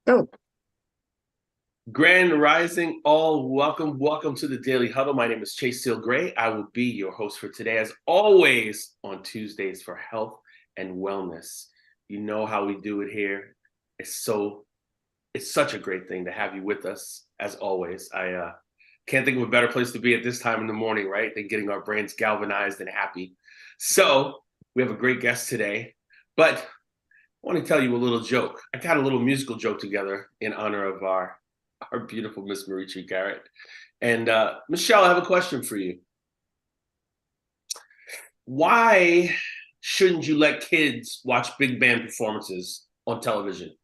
Oh, Grand Rising, all welcome to the Daily Huddle. My name is Steele Greye. I will be your host for today, as always, on Tuesdays for health and wellness. You know how we do it here. It's such a great thing to have you with us, as always. I can't think of a better place to be at this time in the morning, right, than getting our brains galvanized and happy. So we have a great guest today, but I want to tell you a little joke. I got a little musical joke together in honor of our beautiful Miss Maritri Garrett. And Michelle, I have a question for you. Why shouldn't you let kids watch big band performances on television?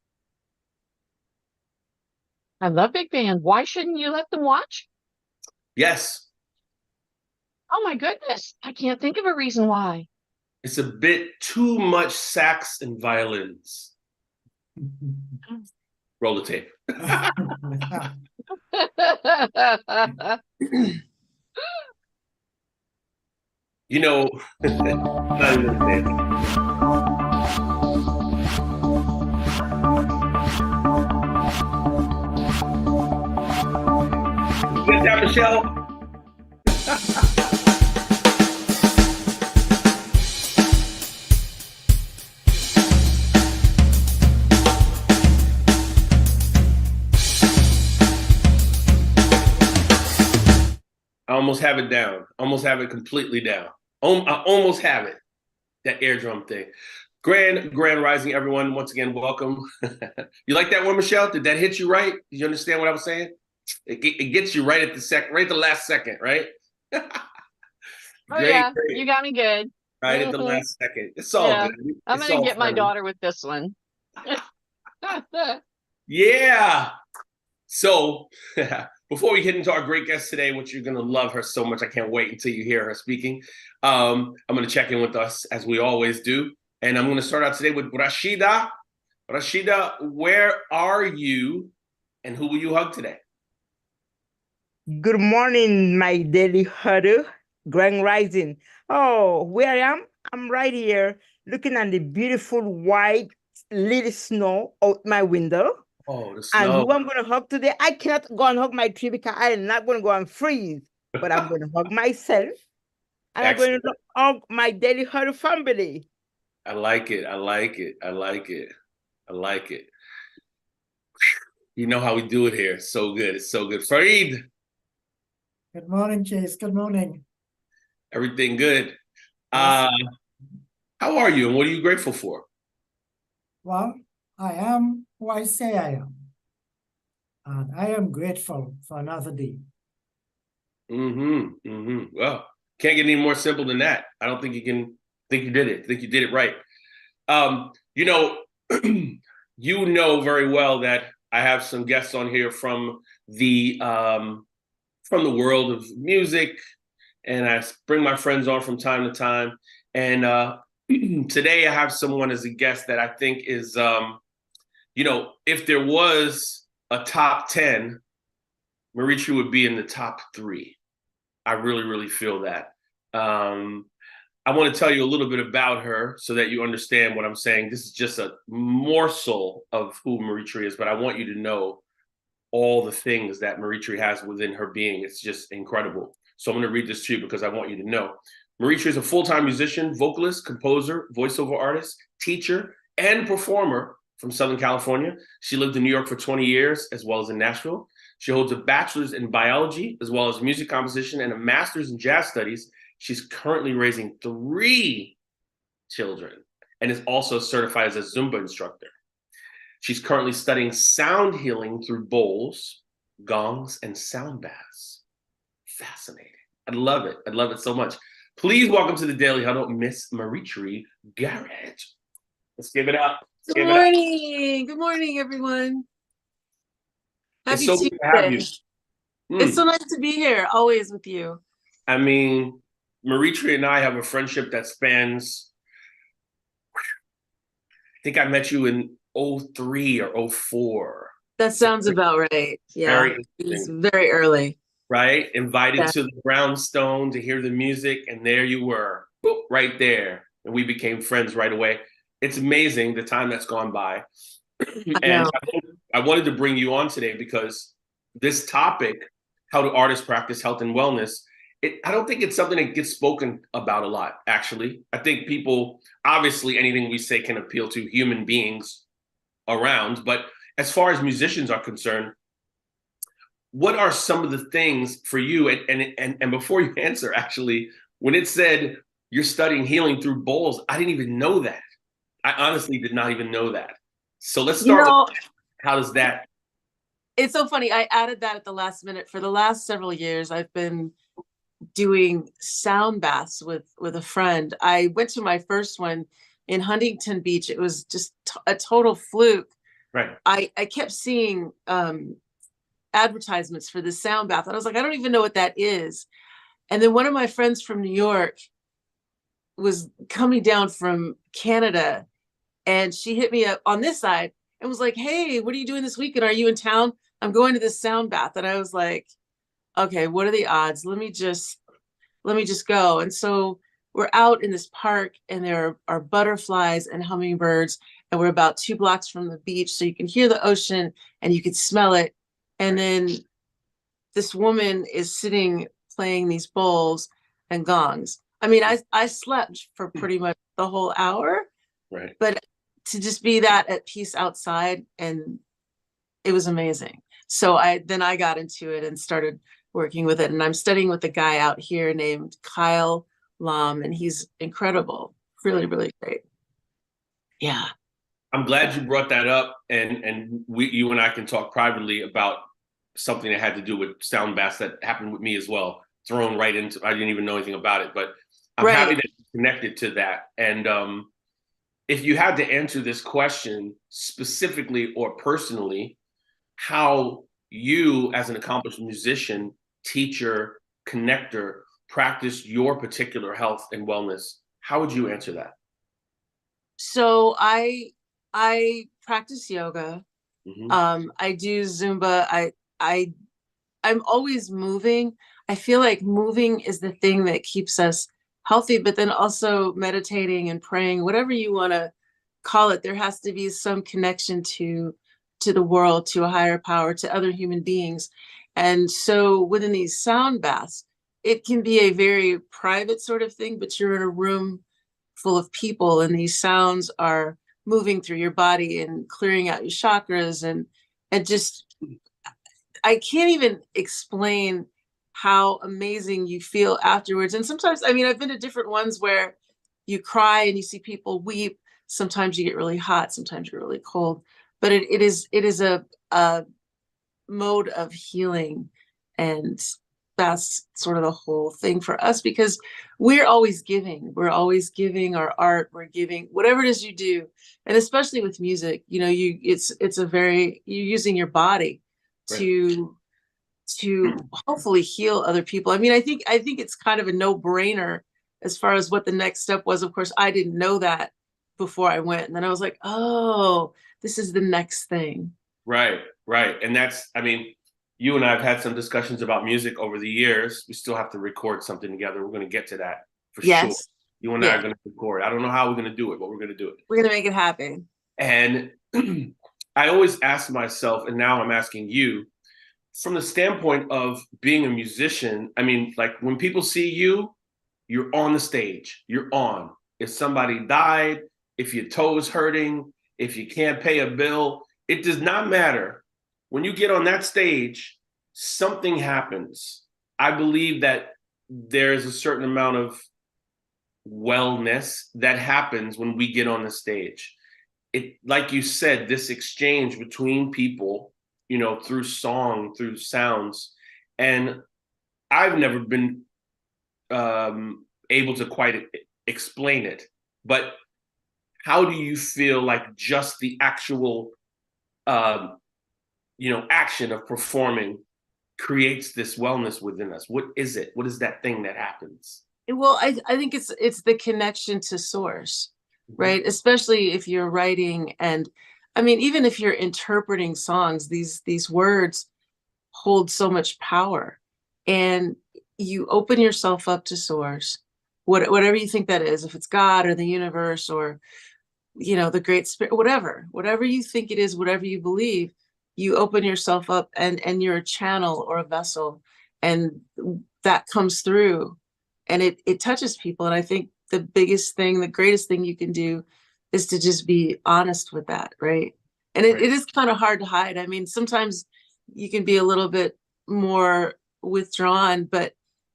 I love big band. Why shouldn't you let them watch? Yes, Oh my goodness. I can't think of a reason why. it's a bit too much sax and violins. Roll the tape. You know, not even a bit. You get that, Michelle? I almost have it down. Almost have it completely down. I almost have it. That air drum thing. Grand Rising, everyone. Once again, welcome. You like that one, Michelle? Did that hit you right? Did you understand what I was saying? It gets you right at the last second, right? Great. You got me good. Right at the last second. It's all good. I'm going to get my daughter with this one. Yeah. So before we get into our great guest today, which you're going to love her so much, I can't wait until you hear her speaking. I'm going to check in with us as we always do. And I'm going to start out today with Rashida. Rashida, where are you and who will you hug today? Good morning, my daily huddle, Grand Rising. Oh, where I am? I'm right here looking at the beautiful white little snow out my window. Oh, the And snow. who I'm going to hug today? I cannot go and hug my tree because I am not going to go and freeze, but I'm going to hug myself. And Excellent. I'm going to hug my daily huddle family. I like it. I like it. I like it. I like it. You know how we do it here. It's so good. It's so good. Farid. Good morning, Chase. Good morning. Everything good. Yes. How are you and what are you grateful for? Well, I am who I say I am. And I am grateful for another day. Well, can't get any more simple than that. I don't think you can think you did it. I think you did it right. You know very well that I have some guests on here from the world of music, and I bring my friends on from time to time. And today I have someone as a guest that I think is, if there was a top 10, Maritri would be in the top 3. I really, really feel that. I want to tell you a little bit about her so that you understand what I'm saying. This is just a morsel of who Maritri is, but I want you to know all the things that Maritri has within her being. It's just incredible. So I'm going to read this to you because I want you to know. Maritri is a full-time musician, vocalist, composer, voiceover artist, teacher, and performer from Southern California. She lived in New York for 20 years, as well as in Nashville. She holds a bachelor's in biology, as well as music composition, and a master's in jazz studies. She's currently raising 3 children and is also certified as a Zumba instructor. She's currently studying sound healing through bowls, gongs, and soundbaths. Fascinating. I love it. I love it so much. Please welcome to the Daily Huddle, Miss Maritri Garrett. Let's give it up. Good morning. Good morning, everyone. It's so good to have you. It's so nice to be here, always with you. I mean, Maritri and I have a friendship that spans, I think I met you in 03 or 04. That sounds about right. Yeah, it's very early. Right? Invited to the brownstone to hear the music, and there you were, boop, right there. And we became friends right away. It's amazing the time that's gone by. And I wanted to bring you on today because this topic, how do artists practice health and wellness, I don't think it's something that gets spoken about a lot, actually. I think people, obviously anything we say can appeal to human beings around, but as far as musicians are concerned, what are some of the things for you? And before you answer, actually, when it said you're studying healing through bowls, I didn't even know that. I honestly did not even know that. So let's start with how does that? It's so funny. I added that at the last minute. For the last several years, I've been doing sound baths with a friend. I went to my first one in Huntington Beach. It was just a total fluke. Right. I kept seeing advertisements for this sound bath. And I was like, I don't even know what that is. And then one of my friends from New York was coming down from Canada, and she hit me up on this side and was like, hey, what are you doing this weekend? Are you in town? I'm going to this sound bath. And I was like, okay, what are the odds? Let me just go. And so we're out in this park, and there are butterflies and hummingbirds, and we're about 2 blocks from the beach, so you can hear the ocean and you can smell it. And then this woman is sitting playing these bowls and gongs. I mean, I slept for pretty much the whole hour, right? But to just be that at peace outside, and it was amazing. So I got into it and started working with it. And I'm studying with a guy out here named Kyle Lom, and he's incredible. Really, really great. Yeah. I'm glad you brought that up, and you and I can talk privately about something that had to do with sound baths that happened with me as well. Thrown right into, I didn't even know anything about it, but I'm happy that you connected to that. And if you had to answer this question specifically or personally, how you as an accomplished musician, teacher, connector, practice your particular health and wellness, how would you answer that? So I practice yoga. Mm-hmm. I do Zumba. I'm always moving. I feel like moving is the thing that keeps us healthy, but then also meditating and praying, whatever you want to call it, there has to be some connection to the world, to a higher power, to other human beings. And so within these sound baths, it can be a very private sort of thing, but you're in a room full of people, and these sounds are moving through your body and clearing out your chakras, and just, I can't even explain how amazing you feel afterwards. And sometimes, I mean, I've been to different ones where you cry and you see people weep. Sometimes you get really hot, sometimes you're really cold, but it is a mode of healing. And that's sort of the whole thing for us, because we're always giving our art, we're giving whatever it is you do. And especially with music, you know, you're using your body to hopefully heal other people. I mean, I think it's kind of a no-brainer as far as what the next step was. Of course, I didn't know that before I went. And then I was like, oh, this is the next thing. Right. And that's, I mean, you and I have had some discussions about music over the years. We still have to record something together. We're going to get to that for sure. You and I are going to record. I don't know how we're going to do it, but we're going to do it. We're going to make it happen. And I always ask myself, and now I'm asking you, from the standpoint of being a musician, I mean, like when people see you, you're on the stage, you're on. If somebody died, if your toe is hurting, if you can't pay a bill, it does not matter. When you get on that stage, something happens. I believe that there's a certain amount of wellness that happens when we get on the stage. It, like you said, this exchange between people, you know, through song, through sounds. And I've never been able to quite explain it. But how do you feel like just the actual action of performing creates this wellness within us? What is it? What is that thing that happens? Well, I think it's the connection to source, right? Especially if you're writing, and I mean, even if you're interpreting songs, these words hold so much power, and you open yourself up to source, whatever you think that is, if it's God or the universe or, you know, the great spirit, whatever you think it is, whatever you believe, you open yourself up and you're a channel or a vessel, and that comes through and it touches people. And I think the biggest thing, the greatest thing you can do is to just be honest with that, right? And it is kind of hard to hide. I mean, sometimes you can be a little bit more withdrawn, but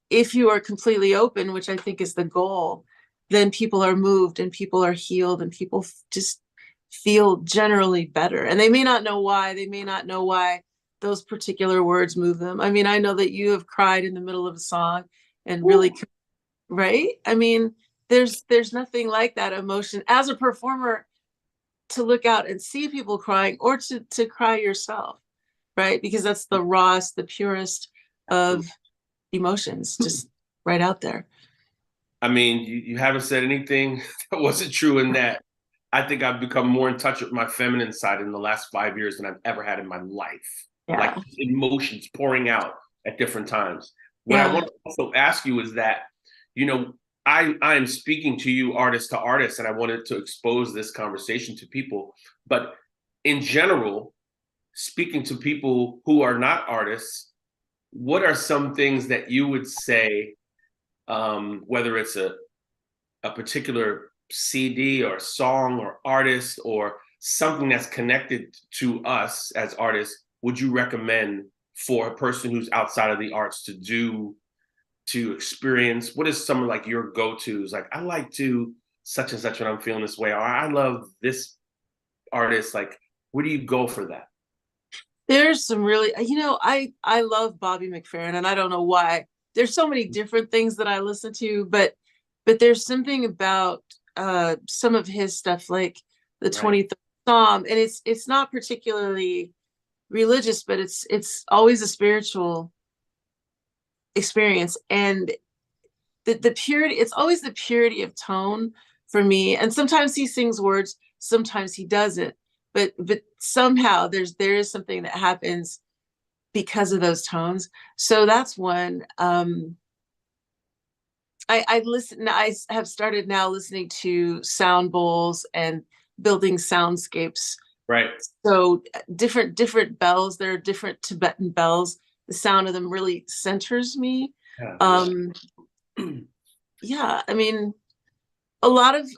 if you are completely open, which I think is the goal, then people are moved and people are healed and people just feel generally better. And they may not know why. They may not know why those particular words move them. I mean, I know that you have cried in the middle of a song and really, right? I mean, there's nothing like that emotion as a performer, to look out and see people crying, or to cry yourself, right? Because that's the rawest, the purest of emotions, just right out there. I mean, you haven't said anything that wasn't true in that. I think I've become more in touch with my feminine side in the last 5 years than I've ever had in my life. Yeah. Like emotions pouring out at different times. What I want to also ask you is that, you know, I am speaking to you artist to artist, and I wanted to expose this conversation to people. But in general, speaking to people who are not artists, what are some things that you would say, whether it's a particular CD or song or artist or something that's connected to us as artists, would you recommend for a person who's outside of the arts to do, to experience? What is some of like your go-tos? Like, I like to such and such when I'm feeling this way, or I love this artist. Like, where do you go for that? There's some really, you know, I love Bobby McFerrin, and I don't know why. There's so many different things that I listen to, but there's something about some of his stuff, like the 23rd Psalm, and it's not particularly religious, but it's always a spiritual experience, and the purity, it's always the purity of tone for me. And sometimes he sings words, sometimes he doesn't, but somehow there is something that happens because of those tones. So that's one. I have started now listening to sound bowls and building soundscapes. Right. So different bells. There are different Tibetan bells. The sound of them really centers me. Yeah, I mean, a lot of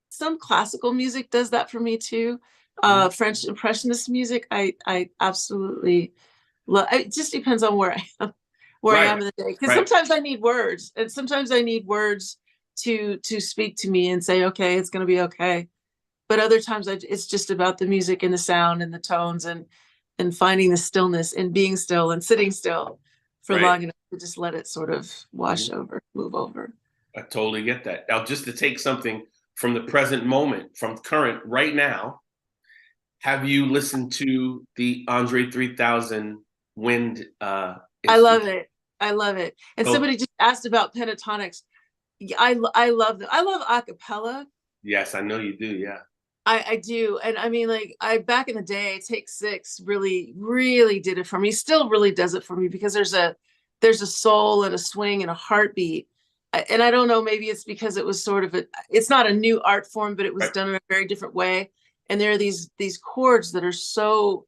some classical music does that for me too. French Impressionist music, I absolutely love. It just depends on where I am, I am in the day. Because sometimes I need words, and sometimes I need words to speak to me and say, okay, it's going to be okay. But other times it's just about the music and the sound and the tones and finding the stillness and being still and sitting still for long enough to just let it sort of wash over, move over. I totally get that. Now, just to take something from the present moment, from current right now, have you listened to the Andre 3000 Wind? I love it. I love it. And somebody just asked about pentatonics. I love them. I love a cappella. Yes, I know you do. Yeah. I do. And I mean, like, back in the day, Take Six really, really did it for me. Still really does it for me, because there's a soul and a swing and a heartbeat. And I don't know, maybe it's because it was sort of it's not a new art form, but it was done in a very different way. And there are these chords that are so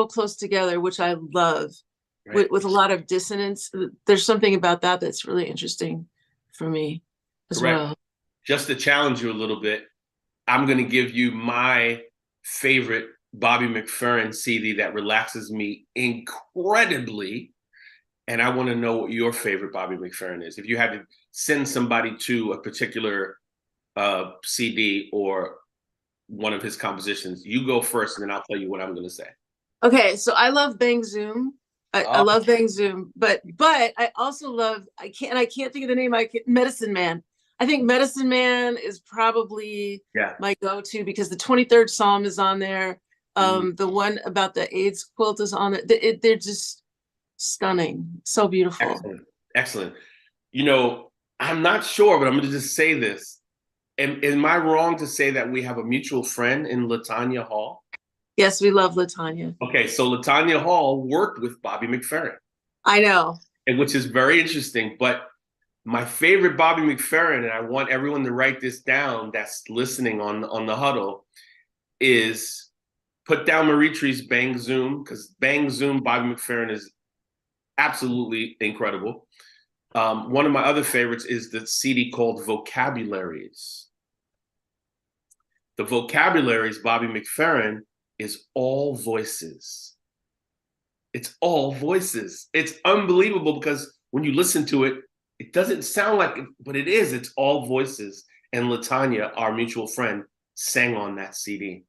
close together, which I love, with a lot of dissonance. There's something about that that's really interesting for me as well. Just to challenge you a little bit, I'm going to give you my favorite Bobby McFerrin CD that relaxes me incredibly. And I want to know what your favorite Bobby McFerrin is. If you had to send somebody to a particular CD or one of his compositions, you go first, and then I'll tell you what I'm going to say. Okay, so I love Bang Zoom. I love Bang Zoom, but I also love, I can't think of the name. Medicine Man. I think Medicine Man is probably my go-to, because the 23rd Psalm is on there. The one about the AIDS quilt is on it. They're just stunning. So beautiful. Excellent. You know, I'm not sure, but I'm going to just say this. Am I wrong to say that we have a mutual friend in LaTanya Hall? Yes, we love LaTanya. Okay, so LaTanya Hall worked with Bobby McFerrin. I know. And which is very interesting. But my favorite Bobby McFerrin, and I want everyone to write this down that's listening on the huddle, is put down Maritri's Bang Zoom, because Bang Zoom, Bobby McFerrin, is absolutely incredible. One of my other favorites is the CD called Vocabularies. The Vocabularies, Bobby McFerrin, is all voices. It's all voices. It's unbelievable because when you listen to it, it doesn't sound like it, but it is. It's all voices. And Latanya, our mutual friend, sang on that CD.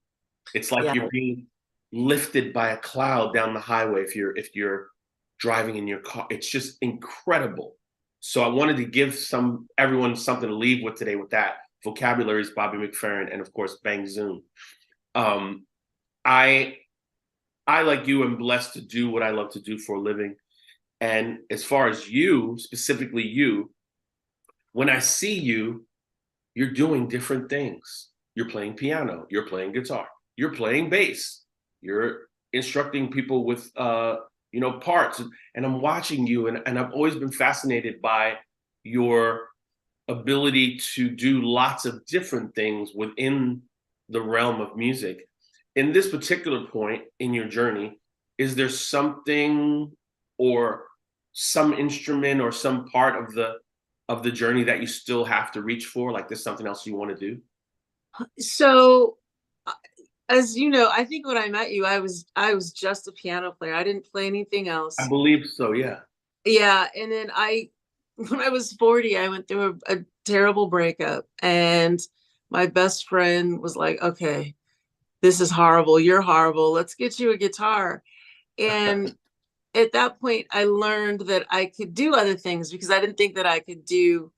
It's like you're being lifted by a cloud down the highway if you're driving in your car. It's just incredible. So I wanted to give everyone something to leave with today with that. Vocabularies, Bobby McFerrin, and of course, Bang Zoom. I, like you, am blessed to do what I love to do for a living. And as far as you, specifically you, when I see you, you're doing different things. You're playing piano, you're playing guitar, you're playing bass, you're instructing people with parts. And I'm watching you, and I've always been fascinated by your ability to do lots of different things within the realm of music. In this particular point in your journey, is there something or some instrument or some part of the journey that you still have to reach for? Like there's something else you want to do? So, as you know, I think when I met you, I was just a piano player. I didn't play anything else. I believe so, yeah. Yeah, and then when I was 40, I went through a terrible breakup, and my best friend was like, okay, this is horrible. You're horrible. Let's get you a guitar. And at that point, I learned that I could do other things because I didn't think that I could do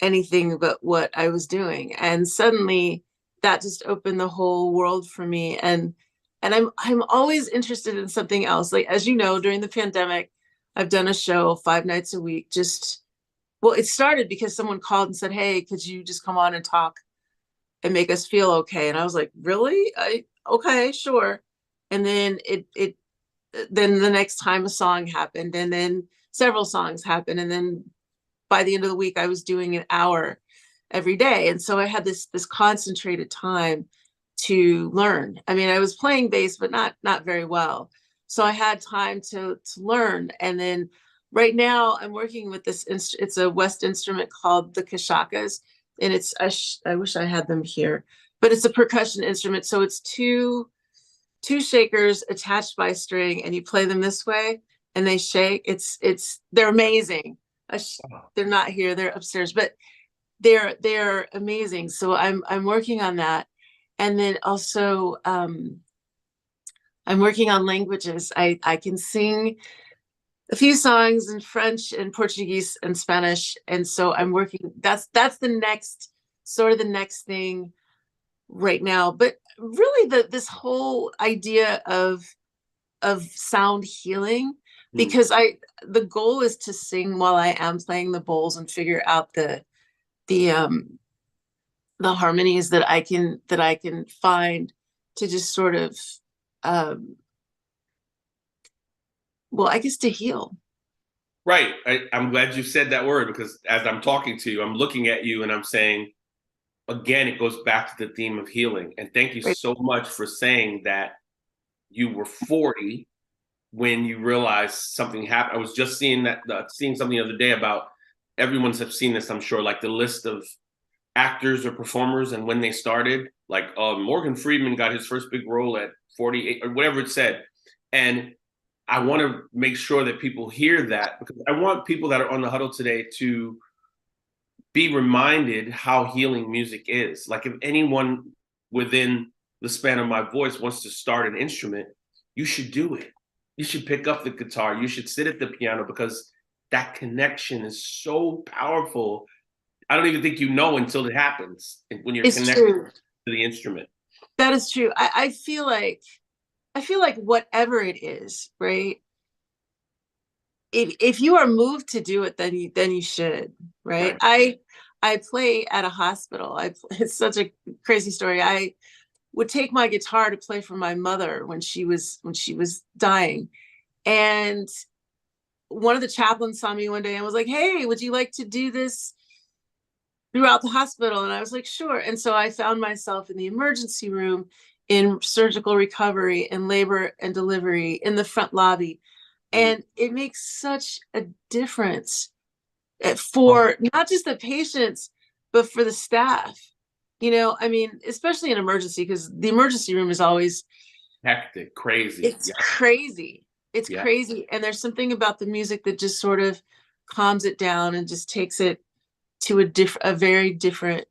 anything but what I was doing. And suddenly that just opened the whole world for me. And I'm always interested in something else. Like, as you know, during the pandemic, I've done a show 5 nights a week. It started because someone called and said, hey, could you just come on and talk and make us feel okay? And I was like, really? Okay, sure. And then then the next time a song happened, and then several songs happened. And then by the end of the week, I was doing an hour every day. And so I had this concentrated time to learn. I mean, I was playing bass, but not very well. So I had time to learn. And then right now I'm working with this, it's a West instrument called the Kashakas. And it's, I wish I had them here, but it's a percussion instrument. So it's two shakers attached by a string, and you play them this way and they shake. They're amazing. They're not here, they're upstairs, but they're amazing. So I'm working on that. And then also I'm working on languages. I can sing a few songs in French and Portuguese and Spanish. And so I'm working, that's the next thing right now. But really this whole idea of sound healing, because the goal is to sing while I am playing the bowls and figure out the harmonies that I can find to just sort of I guess to heal. Right. I'm glad you said that word, because as I'm talking to you, I'm looking at you and I'm saying, again, it goes back to the theme of healing. And thank you so much for saying that you were 40 when you realized something happened. I was just seeing something the other day about, everyone's have seen this, I'm sure, like the list of actors or performers and when they started. Like Morgan Freeman got his first big role at 48 or whatever it said. And I want to make sure that people hear that, because I want people that are on the huddle today to be reminded how healing music is. Like if anyone within the span of my voice wants to start an instrument, you should do it. You should pick up the guitar. You should sit at the piano, because that connection is so powerful. I don't even think you know until it happens, when you're connected to the instrument. That is true. I feel like whatever it is, right? If you are moved to do it, then you should, right? I play at a hospital. It's such a crazy story. I would take my guitar to play for my mother when she was dying. And one of the chaplains saw me one day and was like, hey, would you like to do this throughout the hospital? And I was like, sure. And so I found myself in the emergency room in surgical recovery, in labor and delivery, in the front lobby. And it makes such a difference for not just the patients, but for the staff. You know, I mean, especially in emergency, because the emergency room is always hectic, crazy. It's crazy. It's crazy. And there's something about the music that just sort of calms it down and just takes it to a very different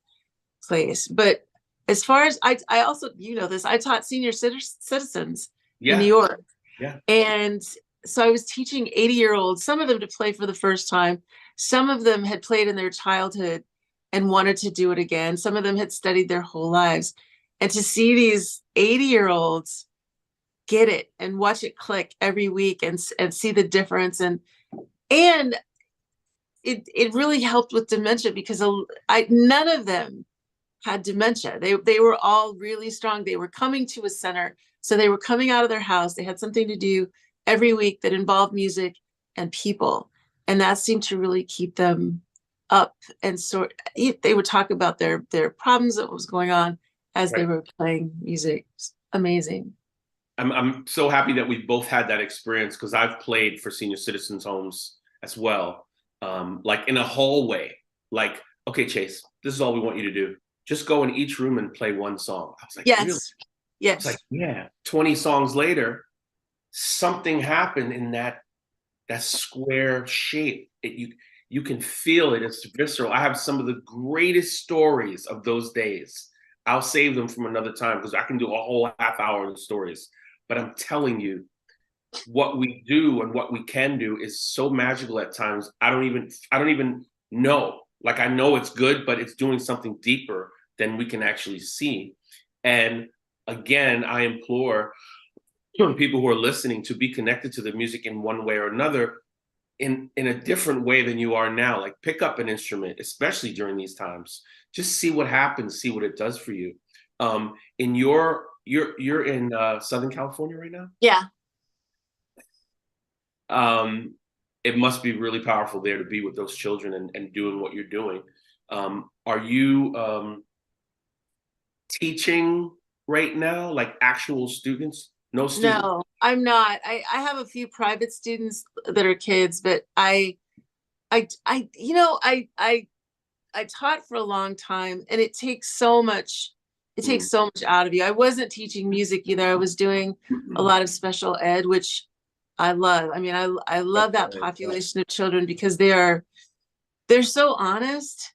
place. But as far as I also, you know this, I taught senior citizens in New York. Yeah. And so I was teaching 80-year-olds, some of them to play for the first time. Some of them had played in their childhood and wanted to do it again. Some of them had studied their whole lives. And to see these 80-year-olds get it and watch it click every week and see the difference. And it really helped with dementia, because none of them had dementia. They were all really strong. They were coming to a center. So they were coming out of their house. They had something to do every week that involved music and people. And that seemed to really keep them up. And so they would talk about their problems, that was going on as they were playing music. Amazing. I'm so happy that we both had that experience, because I've played for senior citizens homes as well. Like in a hallway, like, okay, Chase, this is all we want you to do. Just go in each room and play one song. I was like, yes, really? Yes. It's like, yeah. 20 songs later, something happened in that square shape. You can feel it. It's visceral. I have some of the greatest stories of those days. I'll save them from another time, because I can do a whole half hour of stories. But I'm telling you, what we do and what we can do is so magical at times. I don't even know. Like, I know it's good, but it's doing something deeper than we can actually see. And again, I implore people who are listening to be connected to the music in one way or another, in a different way than you are now. Like, pick up an instrument, especially during these times. Just see what happens, see what it does for you. You're in Southern California right now? Yeah. It must be really powerful there to be with those children and doing what you're doing. Are you teaching right now, like actual students? No students? No, I'm not. I have a few private students that are kids, but I taught for a long time, and it takes so much. It takes so much out of you. I wasn't teaching music either. I was doing a lot of special ed, which I love. I mean, I love that population of children, because they're so honest.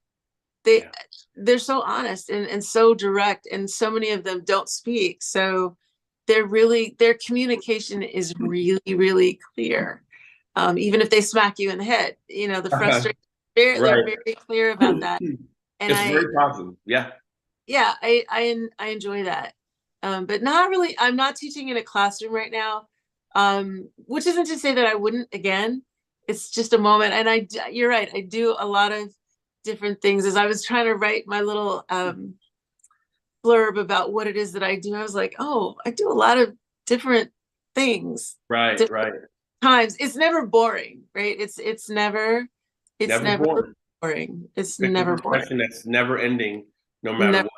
They're so honest and so direct, and so many of them don't speak. So their communication is really, really clear. Even if they smack you in the head, you know, the frustration, they're very clear about that. And it's very positive. Yeah. Yeah, I enjoy that. But not really. I'm not teaching in a classroom right now. Which isn't to say that I wouldn't again. It's just a moment. And you're right. I do a lot of different things. As I was trying to write my little blurb about what it is that I do, I was like, oh, I do a lot of different things. Right. Times. It's never boring, right? It's never boring. It's never boring. That's never ending, no matter what.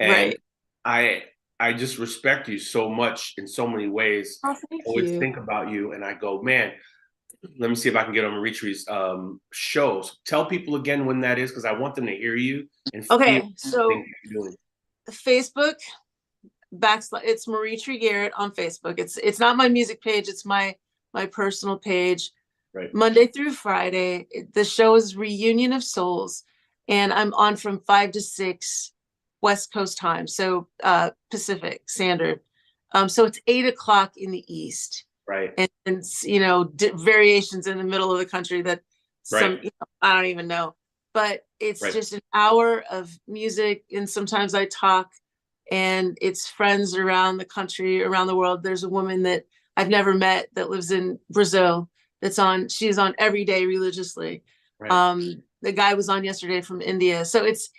And I just respect you so much in so many ways. Oh, I always think about you, and I go, man, let me see if I can get on Maritri's shows. Tell people again when that is, because I want them to hear you. And so Facebook it's Maritri Garrett on Facebook. It's not my music page. It's my personal page. Right. Monday through Friday. The show is Reunion of Souls, and I'm on from 5 to 6 West Coast time, so Pacific Standard. So it's 8 o'clock in the East, right? And you know, variations in the middle of the country that some I don't even know, but it's just an hour of music, and sometimes I talk, and it's friends around the country, around the world. There's a woman that I've never met that lives in Brazil. She's on every day religiously. Right. The guy was on yesterday from India. So it's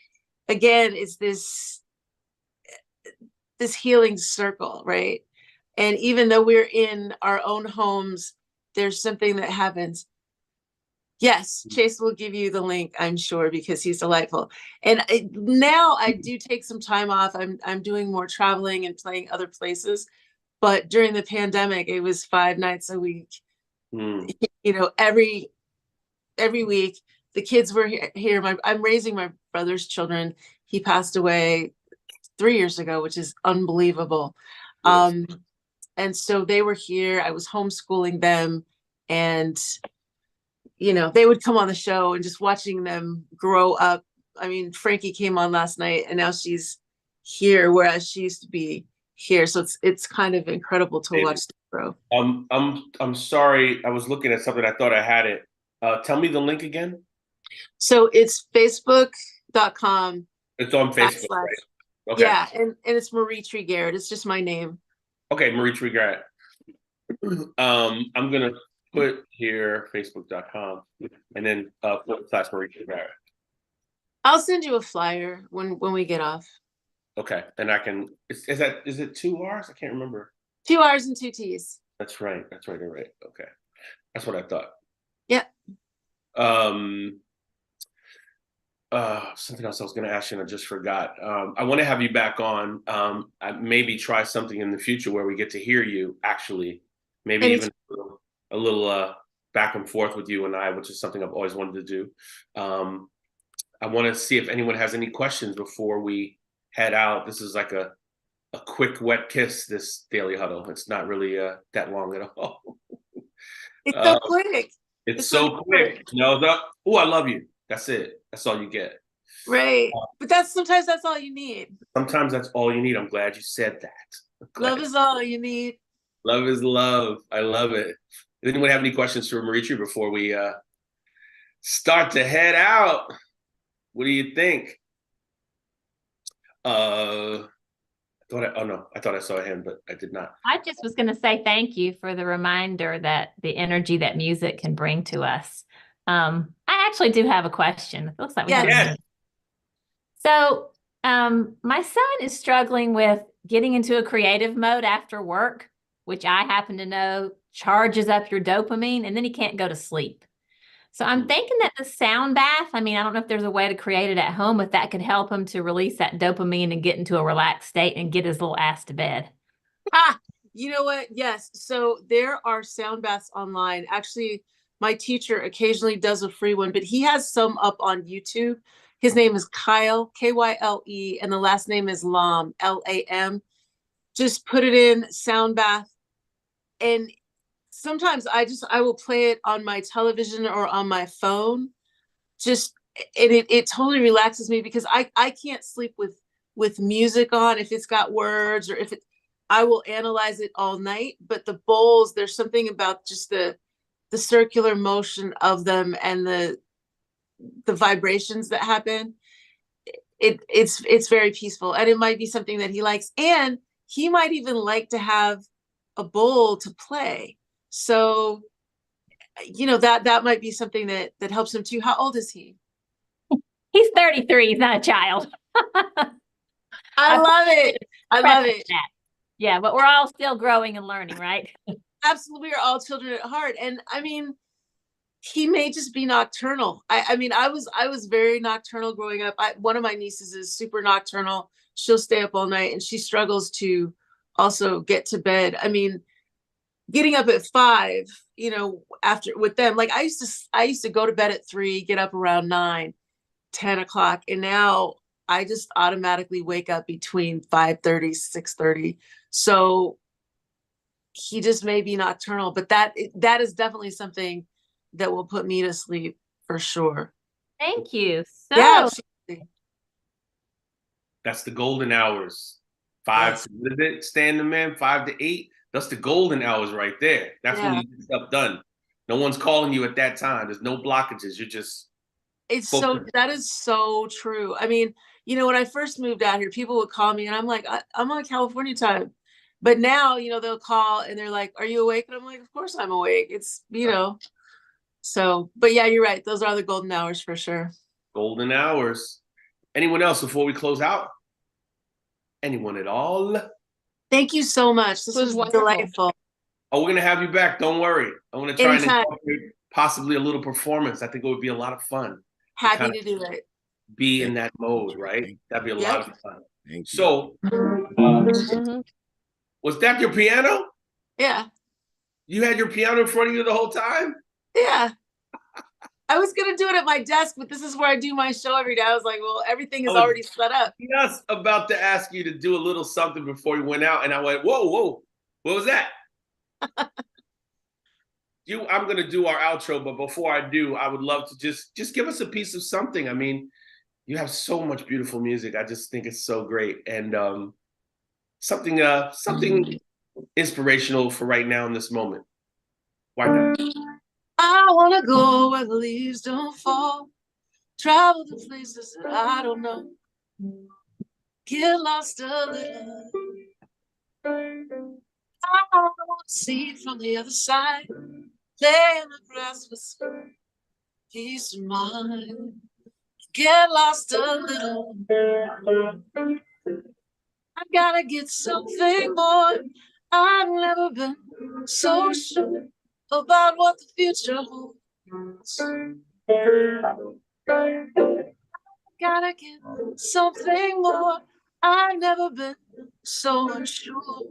this healing circle, right? And even though we're in our own homes, there's something that happens Yes, Chase will give you the link, I'm sure, because he's delightful. And now I do take some time off. I'm doing more traveling and playing other places. But during the pandemic, it was 5 nights a week. Mm. You know, every week. The kids were here. I'm raising my brother's children. He passed away 3 years ago, which is unbelievable. Yes. And so they were here. I was homeschooling them, and you know, they would come on the show, and just watching them grow up. I mean, Frankie came on last night, and now she's here, whereas she used to be here. So it's kind of incredible to watch them grow. I'm sorry. I was looking at something. I thought I had it. Tell me the link again. So it's facebook.com. It's on Facebook, / right? Okay. Yeah, and it's Maritri Garrett. It's just my name. Okay, Maritri Garrett. I'm gonna put here facebook.com and then / Maritri Garrett. I'll send you a flyer when we get off. Okay, and I can. Is it 2 R's? I can't remember. 2 R's and 2 T's. That's right. Okay, that's what I thought. Yeah. Something else I was going to ask you and I just forgot. I want to have you back on. I maybe try something in the future where we get to hear you actually, maybe even a little back and forth with you and I, which is something I've always wanted to do. I want to see if anyone has any questions before we head out. This is like a quick wet kiss, this Daily Huddle. It's not really that long at all. It's so quick. It's so quick. No, oh, I love you. That's it. That's all you get. Right. But sometimes that's all you need. Sometimes that's all you need. I'm glad you said that. Love is all you need. Love is love. I love it. Does anyone have any questions for Maritri before we start to head out? What do you think? I thought I saw a hand, but I did not. I just was going to say thank you for the reminder that the energy that music can bring to us. I actually do have a question. It looks like we have a minute. So, my son is struggling with getting into a creative mode after work, which I happen to know charges up your dopamine, and then he can't go to sleep. So I'm thinking that the sound bath, I mean, I don't know if there's a way to create it at home, if that could help him to release that dopamine and get into a relaxed state and get his little ass to bed. You know what? Yes. So there are sound baths online. Actually, my teacher occasionally does a free one, but he has some up on YouTube. His name is Kyle, Kyle, and the last name is Lam, Lam. Just put it in sound bath. And sometimes I will play it on my television or on my phone. It totally relaxes me because I can't sleep with music on if it's got words, or I will analyze it all night. But the bowls, there's something about just the circular motion of them and the vibrations that happen. It's very peaceful, and it might be something that he likes, and he might even like to have a bowl to play. So, you know, that might be something that helps him too. How old is he? He's 33. He's not a child. I love it. I love it. Yeah, but we're all still growing and learning, right? Absolutely. We are all children at heart. And I mean, he may just be nocturnal. I mean, I was very nocturnal growing up. One of my nieces is super nocturnal. She'll stay up all night, and she struggles to also get to bed. I mean, getting up at 5, you know, after with them, like I used to go to bed at 3, get up around 9, 10 o'clock. And now I just automatically wake up between 5:30, 6:30. So he just may be nocturnal, but that is definitely something that will put me to sleep for sure. Thank you. So Yeah. That's the golden hours. 5, what is it? Stand the man, 5 to 8. That's the golden hours right there. That's when you get stuff done. No one's calling you at that time. There's no blockages. You're just that is so true. I mean, you know, when I first moved out here, people would call me and I'm like, I'm on California time. But now, you know, they'll call and they're like, are you awake? And I'm like, of course I'm awake. It's, you know, so, but yeah, you're right. Those are the golden hours for sure. Golden hours. Anyone else before we close out? Anyone at all? Thank you so much. This was delightful. Oh, we're going to have you back. Don't worry. I'm going to try and possibly a little performance. I think it would be a lot of fun. Happy to do it. Be in that mode, right? That'd be a lot of fun. Thank you. So, was that your piano? Yeah. You had your piano in front of you the whole time? Yeah. I was going to do it at my desk, but this is where I do my show every day. I was like, well, everything is already set up. Just about to ask you to do a little something before you went out. And I went, whoa, what was that? I'm going to do our outro, but before I do, I would love to just give us a piece of something. I mean, you have so much beautiful music. I just think it's so great. And something inspirational for right now in this moment. Why not? I want to go where the leaves don't fall, travel to places that I don't know, get lost a little. I want to see from the other side, lay in the grass with peace of mind, get lost a little. I gotta get something more. I've never been so sure about what the future holds. Gotta get something more. I've never been so unsure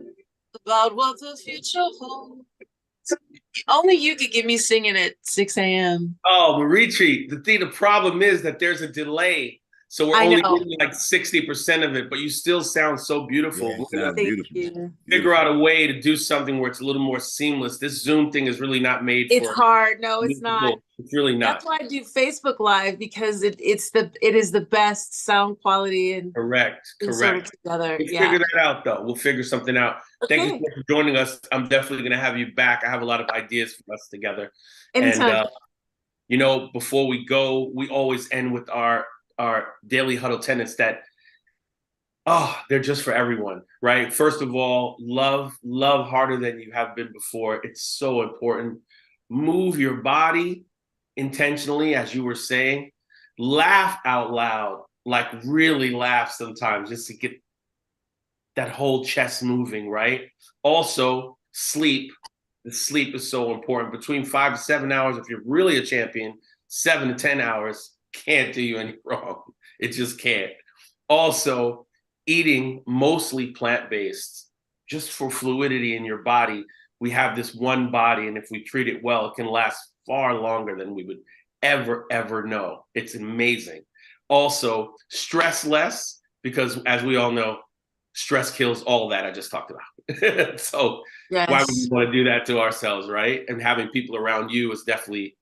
about what the future holds. Only you could get me singing at 6 a.m. Oh, Maritri, the problem is that there's a delay. So we're only getting like 60% of it, but you still sound so beautiful. Yeah, We're beautiful. gonna figure out a way to do something where it's a little more seamless. This Zoom thing is really not made for It's hard. No, it's not. It's really not. That's why I do Facebook Live, because it is the best sound quality and Correct. together. We'll figure that out though. We'll figure something out. Okay. Thank you so much for joining us. I'm definitely gonna have you back. I have a lot of ideas for us together. Anytime. And before we go, we always end with our daily huddle tenets that, they're just for everyone, right? First of all, love harder than you have been before. It's so important. Move your body intentionally, as you were saying. Laugh out loud, like really laugh sometimes, just to get that whole chest moving, right? Also, sleep. The sleep is so important. Between 5 to 7 hours, if you're really a champion, 7 to 10 hours can't do you any wrong. It just can't. Also, eating mostly plant-based, just for fluidity in your body. We have this one body, and if we treat it well, it can last far longer than we would ever know. It's amazing. Also, stress less, because as we all know, stress kills all that I just talked about. So why would we want to do that to ourselves, right? And having people around you is definitely,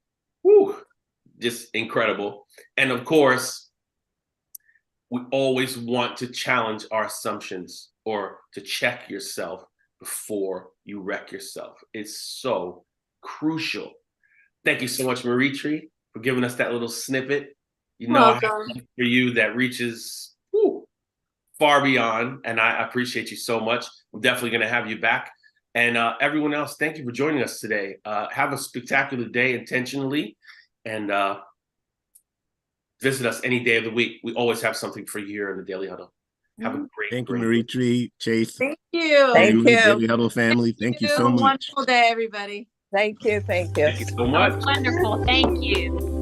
just incredible. And of course, we always want to challenge our assumptions or to check yourself before you wreck yourself. It's so crucial. Thank you so much, Maritri, for giving us that little snippet. I have something for you that reaches far beyond, and I appreciate you so much. I'm definitely going to have you back. And everyone else, thank you for joining us today. Have a spectacular day intentionally. And visit us any day of the week. We always have something for you here in the Daily Huddle. Have a great Thank you, Maritri, Chase. Thank you. Thank you. Daily Huddle family. Thank you so much. Wonderful day, everybody. Thank you. Thank you so much. Wonderful. Thank you.